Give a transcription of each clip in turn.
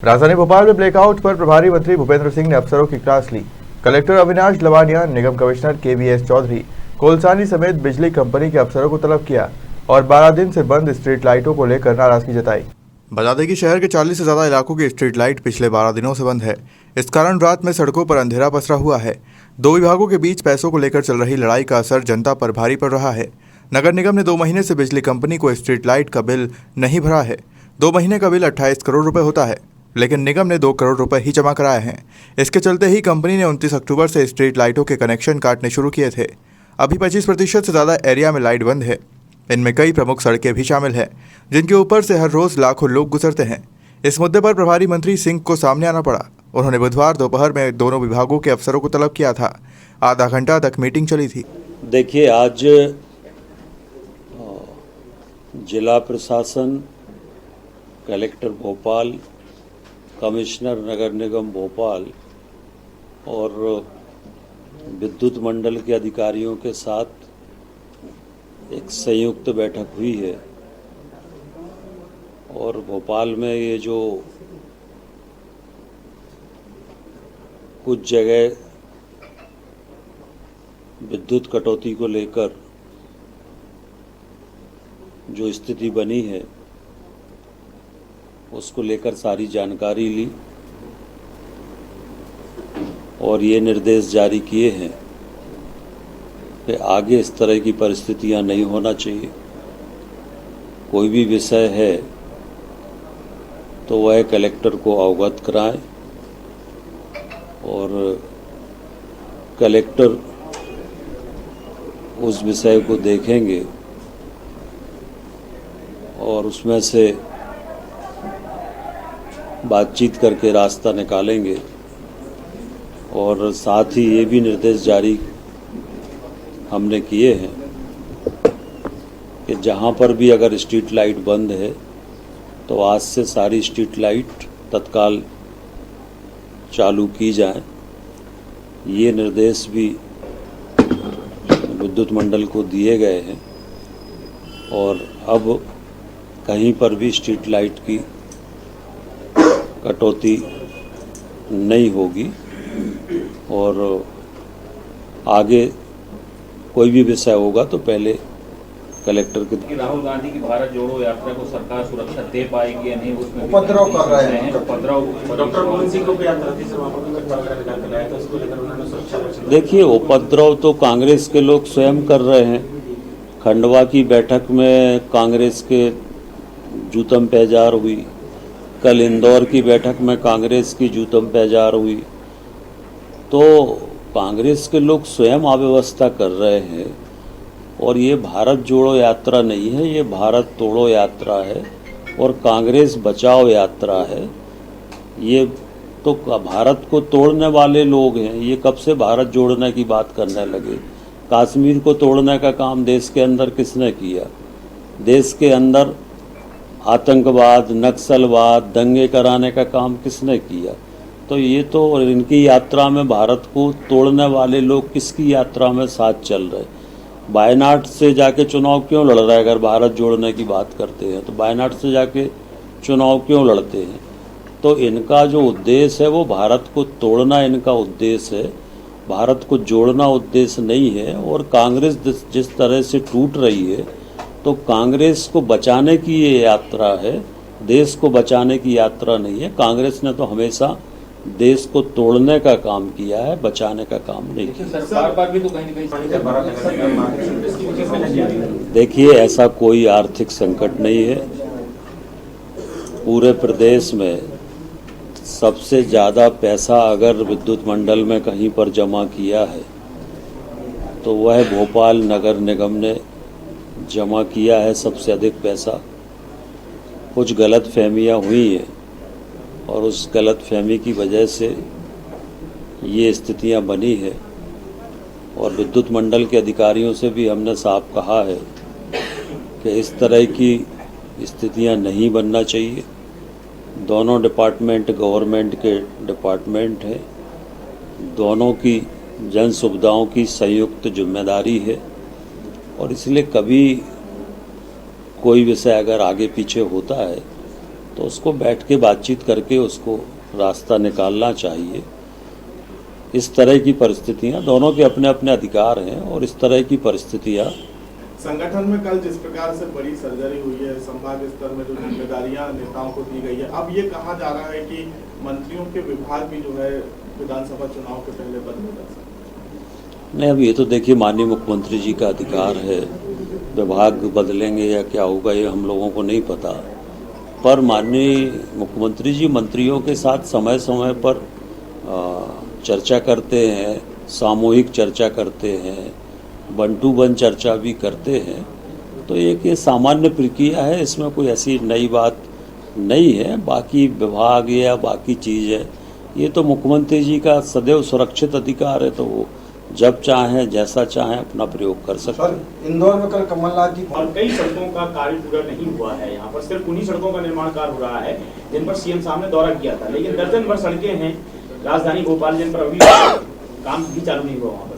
राजधानी भोपाल में ब्लैकआउट पर प्रभारी मंत्री भूपेंद्र सिंह ने अफसरों की क्लास ली। कलेक्टर अविनाश लवानिया, निगम कमिश्नर केवीएस चौधरी, कोलसानी समेत बिजली कंपनी के अफसरों को तलब किया और 12 दिन से बंद स्ट्रीट लाइटों को लेकर नाराजगी जताई। बता दें कि शहर के 40 से ज्यादा इलाकों की स्ट्रीट लाइट पिछले 12 दिनों से बंद है। इस कारण रात में सड़कों पर अंधेरा पसरा हुआ है। दो विभागों के बीच पैसों को लेकर चल रही लड़ाई का असर जनता पर भारी पड़ रहा है। नगर निगम ने 2 महीने से बिजली कंपनी को स्ट्रीट लाइट का बिल नहीं भरा है। 2 महीने का बिल 28 करोड़ रुपए होता है, लेकिन निगम ने 2 करोड़ रुपए ही जमा कराए हैं। इसके चलते ही कंपनी ने 29 अक्टूबर से स्ट्रीट लाइटों के कनेक्शन काटने शुरू किए थे। अभी 25% से ज़्यादा एरिया में लाइट बंद है। इनमें कई प्रमुख सड़कें भी शामिल हैं, जिनके ऊपर से हर रोज लाखों लोग गुजरते हैं। इस मुद्दे पर प्रभारी मंत्री सिंह को सामने आना पड़ा। उन्होंने बुधवार दोपहर में दोनों विभागों के अफसरों को तलब किया था। आधा घंटा तक मीटिंग चली थी। देखिए, आज जिला प्रशासन, कलेक्टर भोपाल, कमिश्नर नगर निगम भोपाल और विद्युत मंडल के अधिकारियों के साथ एक संयुक्त बैठक हुई है और भोपाल में ये जो कुछ जगह विद्युत कटौती को लेकर जो स्थिति बनी है उसको लेकर सारी जानकारी ली और ये निर्देश जारी किए हैं कि आगे इस तरह की परिस्थितियां नहीं होना चाहिए। कोई भी विषय है तो वह कलेक्टर को अवगत कराएं और कलेक्टर उस विषय को देखेंगे और उसमें से बातचीत करके रास्ता निकालेंगे। और साथ ही ये भी निर्देश जारी हमने किए हैं कि जहाँ पर भी अगर स्ट्रीट लाइट बंद है तो आज से सारी स्ट्रीट लाइट तत्काल चालू की जाए। ये निर्देश भी विद्युत मंडल को दिए गए हैं और अब कहीं पर भी स्ट्रीट लाइट की कटौती नहीं होगी और आगे कोई भी विषय होगा तो पहले कलेक्टर के। राहुल गांधी की भारत जोड़ो यात्रा को सरकार सुरक्षा दे पाएगी या नहीं, उसमें उपद्रव कर रहे हैं। डॉक्टर मोहन सिंह को भी यात्रा थी, देखिए, उपद्रव तो कांग्रेस के लोग स्वयं कर रहे हैं। खंडवा की बैठक में कांग्रेस के जूतम पेजार हुई, कल इंदौर की बैठक में कांग्रेस की जूतम पेजार हुई। तो कांग्रेस के लोग स्वयं अव्यवस्था कर रहे हैं और ये भारत जोड़ो यात्रा नहीं है, ये भारत तोड़ो यात्रा है और कांग्रेस बचाओ यात्रा है। ये तो भारत को तोड़ने वाले लोग हैं। ये कब से भारत जोड़ने की बात करने लगे? कश्मीर को तोड़ने का काम देश के अंदर किसने किया? देश के अंदर आतंकवाद, नक्सलवाद, दंगे कराने का काम किसने किया? तो ये तो इनकी यात्रा में भारत को तोड़ने वाले लोग किसकी यात्रा में साथ चल रहे? वायनाड से जाके चुनाव क्यों लड़ रहा है? अगर भारत जोड़ने की बात करते हैं तो वायनाड से जाके चुनाव क्यों लड़ते हैं? तो इनका जो उद्देश्य है वो भारत को तोड़ना इनका उद्देश्य है, भारत को जोड़ना उद्देश्य नहीं है। और कांग्रेस जिस तरह से टूट रही है तो कांग्रेस को बचाने की ये यात्रा है, देश को बचाने की यात्रा नहीं है। कांग्रेस ने तो हमेशा देश को तोड़ने का काम किया है, बचाने का काम नहीं किया। सरकार पर भी तो कहीं न कहीं देखिए, ऐसा कोई आर्थिक संकट नहीं है। पूरे प्रदेश में सबसे ज़्यादा पैसा अगर विद्युत मंडल में कहीं पर जमा किया है तो वह भोपाल नगर निगम ने जमा किया है, सबसे अधिक पैसा। कुछ गलतफहमियां हुई हैं और उस गलतफहमी की वजह से ये स्थितियां बनी है और विद्युत मंडल के अधिकारियों से भी हमने साफ कहा है कि इस तरह की स्थितियां नहीं बनना चाहिए। दोनों डिपार्टमेंट गवर्नमेंट के डिपार्टमेंट हैं, दोनों की जन सुविधाओं की संयुक्त जिम्मेदारी है और इसलिए कभी कोई विषय अगर आगे पीछे होता है तो उसको बैठ के बातचीत करके उसको रास्ता निकालना चाहिए। इस तरह की परिस्थितियां, दोनों के अपने अपने अधिकार हैं और इस तरह की परिस्थितियां संगठन में कल जिस प्रकार से बड़ी सर्जरी हुई है, संभाग स्तर में जो जिम्मेदारियां नेताओं को दी गई है, अब ये कहा जा रहा है कि मंत्रियों के विभाग भी जो है विधानसभा चुनाव के पहले बदले जा सकते हैं। नहीं, अब ये तो देखिए माननीय मुख्यमंत्री जी का अधिकार है, विभाग बदलेंगे या क्या होगा ये हम लोगों को नहीं पता। पर माननीय मुख्यमंत्री जी मंत्रियों के साथ समय समय पर चर्चा करते हैं, सामूहिक चर्चा करते हैं, 1-to-1 चर्चा भी करते हैं। तो एक ये सामान्य प्रक्रिया है, इसमें कोई ऐसी नई बात नहीं है। बाकी विभाग या बाकी चीज़ है, ये तो मुख्यमंत्री जी का सदैव सुरक्षित अधिकार है, तो वो जब चाहें जैसा चाहें अपना प्रयोग कर सकते हैं। इंदौर में कल कमलनाथ जी और कई सड़कों का कार्य पूरा नहीं हुआ है, यहाँ पर सिर्फ उन्हीं सड़कों का निर्माण कार्य हो रहा है जिन पर सीएम साहब ने दौरा किया था, लेकिन दर्जन भर सड़कें हैं राजधानी भोपाल जिन पर अभी काम भी चालू नहीं हुआ। वहाँ पर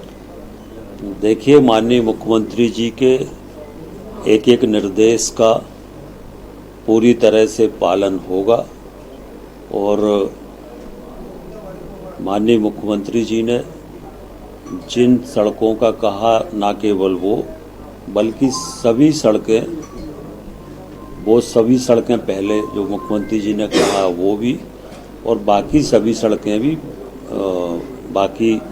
देखिए माननीय मुख्यमंत्री जी के एक एक निर्देश का पूरी तरह से पालन होगा और माननीय मुख्यमंत्री जी ने जिन सड़कों का कहा, ना केवल वो बल्कि सभी सड़कें पहले जो मुख्यमंत्री जी ने कहा वो भी, और बाकी सभी सड़कें भी बाकी